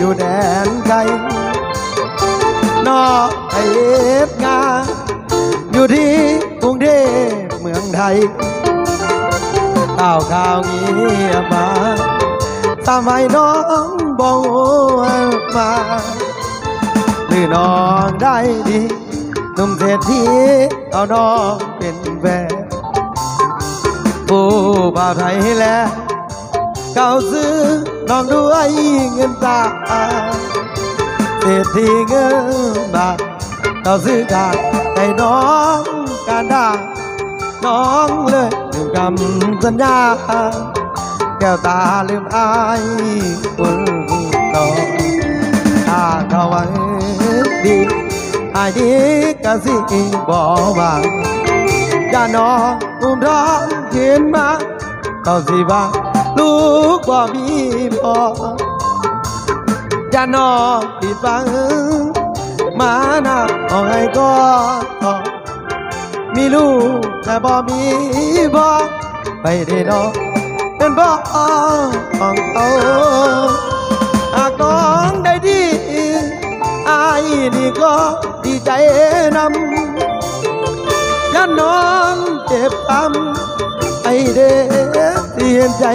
อยู่แดนไกลนอกไอเอฟงานอยู่ที่กรุงเทพเมืองไทยข่าวเงียบมาทำไมน้องบอกมาหรือน้องได้ดีหนุ่มเศรษฐีเอาน้องเป็นแฟนผู้บ่าวไทยแล้วเก่าซื้อน้องด้วยเงินตาเศรษฐีเงินบาทเก่าซื้อการให้น้องการได้น้องเลยลืมคำสัญญาแก้วตาลืมอายคุณน้องถ้าเขาไว้ดีอายดีก็สิบอกว่าอย่านอนอุ้มร้องเขียนมาเขาสิว่าลูกบ่มีพ่ออย่านอนปิดฟังมาหน้าเอาให้ก็มีลูกแต่บ่มีพ่อไปได้น้องเป็นพ่อของเขาหากน้องได้ดีอายนี่ก็ดีใจนำยันน้องเจ็บช้ำไอเด็กเสียใจ